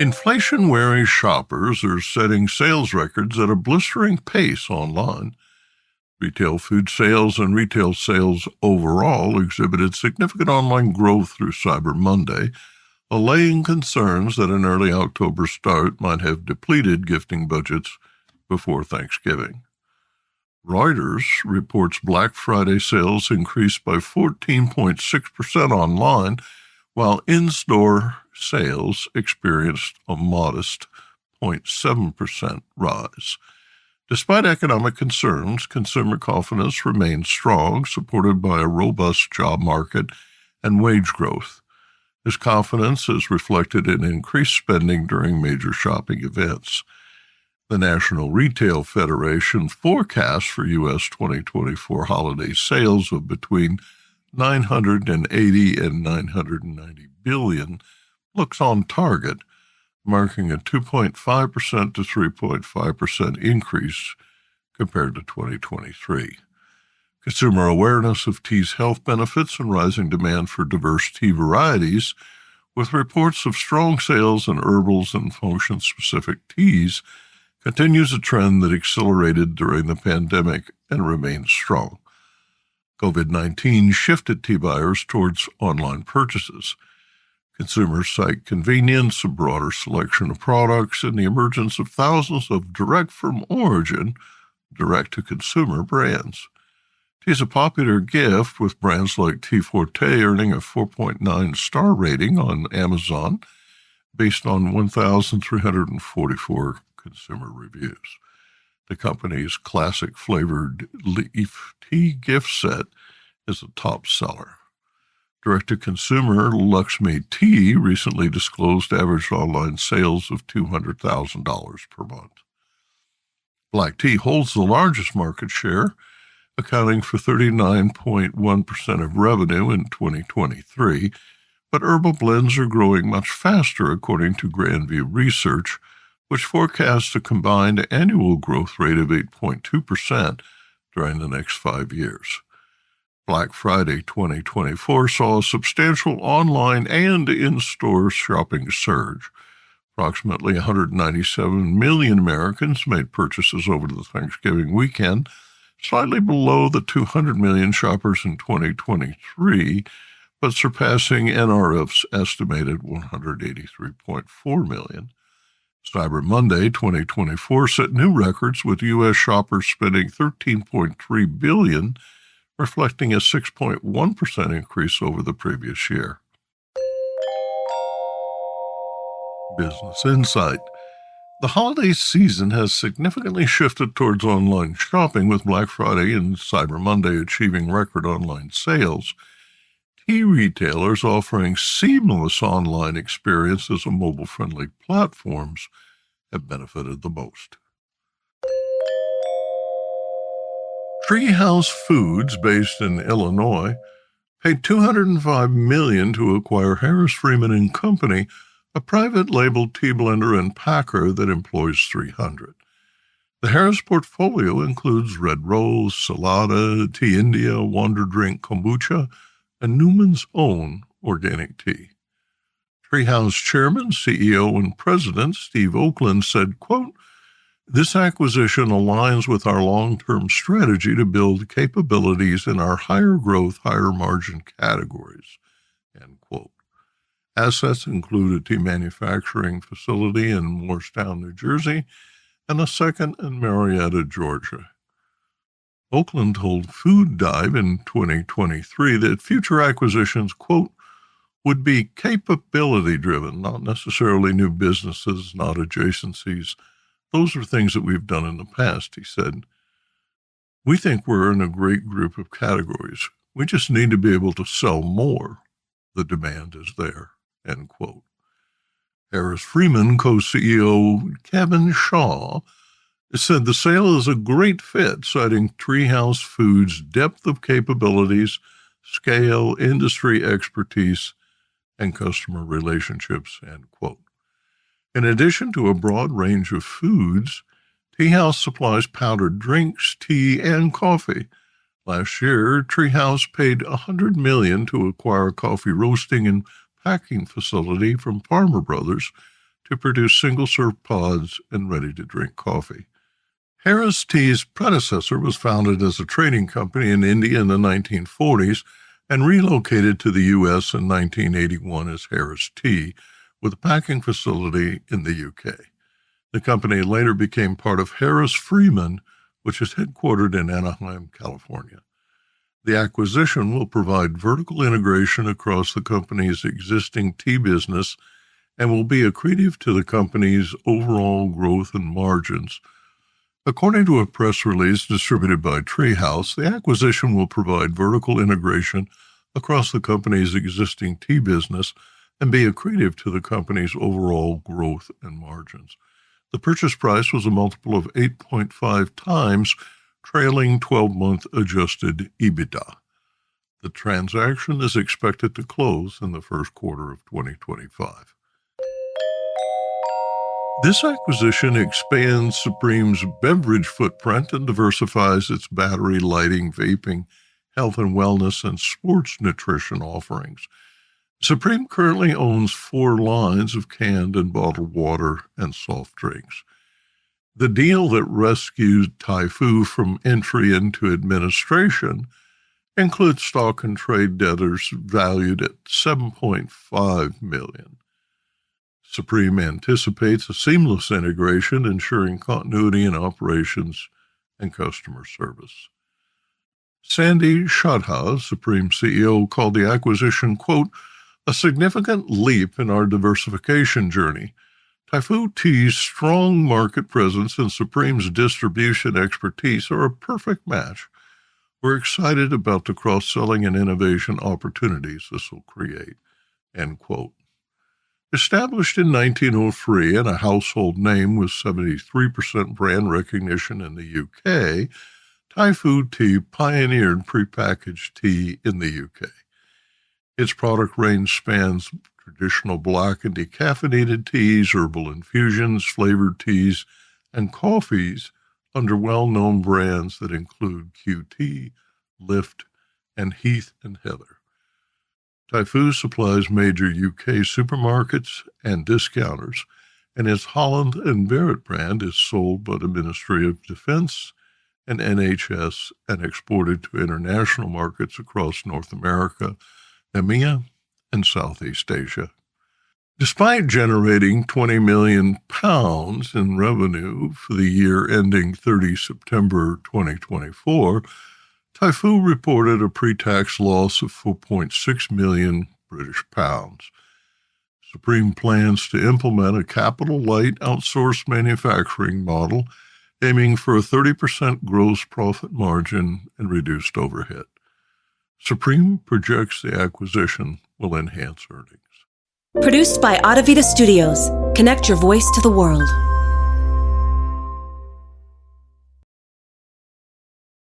Inflation-wary shoppers are setting sales records at a blistering pace online. Retail food sales and retail sales overall exhibited significant online growth through Cyber Monday, allaying concerns that an early October start might have depleted gifting budgets before Thanksgiving. Reuters reports Black Friday sales increased by 14.6% online, while in-store sales experienced a modest 0.7% rise. Despite economic concerns, consumer confidence remains strong, supported by a robust job market and wage growth. This confidence is reflected in increased spending during major shopping events. The National Retail Federation forecasts for U.S. 2024 holiday sales of between $980 and $990 billion looks on target, marking a 2.5% to 3.5% increase compared to 2023. Consumer awareness of tea's health benefits and rising demand for diverse tea varieties, with reports of strong sales in herbals and function-specific teas, continues a trend that accelerated during the pandemic and remains strong. COVID-19 shifted tea buyers towards online purchases. Consumers cite convenience, a broader selection of products, and the emergence of thousands of direct-from-origin, direct-to-consumer brands. Tea is a popular gift, with brands like Tea Forte earning a 4.9 star rating on Amazon based on 1,344 consumer reviews. The company's classic flavored leaf tea gift set is a top seller. Direct-to-consumer Lakshmi Tea recently disclosed average online sales of $200,000 per month. Black tea holds the largest market share, accounting for 39.1% of revenue in 2023, but herbal blends are growing much faster, according to Grandview Research, which forecasts a combined annual growth rate of 8.2% during the next 5 years. Black Friday 2024 saw a substantial online and in-store shopping surge. Approximately 197 million Americans made purchases over the Thanksgiving weekend, slightly below the 200 million shoppers in 2023, but surpassing NRF's estimated 183.4 million. Cyber Monday 2024 set new records, with U.S. shoppers spending $13.3 billion, reflecting a 6.1% increase over the previous year. Business Insight. The holiday season has significantly shifted towards online shopping, with Black Friday and Cyber Monday achieving record online sales. Tea retailers offering seamless online experiences on mobile-friendly platforms have benefited the most. TreeHouse Foods, based in Illinois, paid $205 million to acquire Harris Freeman and Company, a private label tea blender and packer that employs 300. The Harris portfolio includes Red Rose, Salada, Tea India, Wonder Drink Kombucha, and Newman's Own organic tea. TreeHouse Chairman, CEO, and President Steve Oakland said, quote, "This acquisition aligns with our long-term strategy to build capabilities in our higher growth, higher margin categories," end quote. Assets include a tea manufacturing facility in Morristown, New Jersey, and a second in Marietta, Georgia. Oakland told Food Dive in 2023 that future acquisitions, quote, would be capability-driven, not necessarily new businesses, not adjacencies. Those are things that we've done in the past, he said. "We think we're in a great group of categories. We just need to be able to sell more. The demand is there," end quote. Harris Freeman co-CEO Kevin Shaw said the sale is a great fit, citing TreeHouse Foods' depth of capabilities, scale, industry expertise, and customer relationships, end quote. In addition to a broad range of foods, TreeHouse supplies powdered drinks, tea, and coffee. Last year, TreeHouse paid $100 million to acquire a coffee roasting and packing facility from Farmer Brothers to produce single-serve pods and ready-to-drink coffee. Harris Tea's predecessor was founded as a trading company in India in the 1940s and relocated to the U.S. in 1981 as Harris Tea, with a packing facility in the UK. The company later became part of Harris Freeman, which is headquartered in Anaheim, California. The acquisition will provide vertical integration across the company's existing tea business and will be accretive to the company's overall growth and margins. According to a press release distributed by TreeHouse, the acquisition will provide vertical integration across the company's existing tea business and be accretive to the company's overall growth and margins. The purchase price was a multiple of 8.5 times trailing 12-month adjusted EBITDA. The transaction is expected to close in the first quarter of 2025. This acquisition expands Supreme's beverage footprint and diversifies its battery, lighting, vaping, health and wellness, and sports nutrition offerings. Supreme currently owns 4 lines of canned and bottled water and soft drinks. The deal that rescued Typhoo from entry into administration includes stock and trade debtors valued at $7.5 million. Supreme anticipates a seamless integration, ensuring continuity in operations and customer service. Sandy Shadha, Supreme CEO, called the acquisition, quote, a significant leap in our diversification journey. Typhoo Tea's strong market presence and Supreme's distribution expertise are a perfect match. We're excited about the cross-selling and innovation opportunities this will create, end quote. Established in 1903 and a household name with 73% brand recognition in the UK, Typhoo Tea pioneered prepackaged tea in the UK. Its product range spans traditional black and decaffeinated teas, herbal infusions, flavored teas, and coffees under well-known brands that include QT, Lift, and Heath and Heather. Typhoo supplies major UK supermarkets and discounters, and its Holland and Barrett brand is sold by the Ministry of Defense and NHS and exported to international markets across North America, EMEA, and Southeast Asia. Despite generating £20 million in revenue for the year ending 30 September 2024, Typhoo reported a pre-tax loss of £4.6 million British pounds. Supreme plans to implement a capital-light outsourced manufacturing model aiming for a 30% gross profit margin and reduced overhead. Supreme projects the acquisition will enhance earnings. Produced by Audavita Studios. Connect your voice to the world.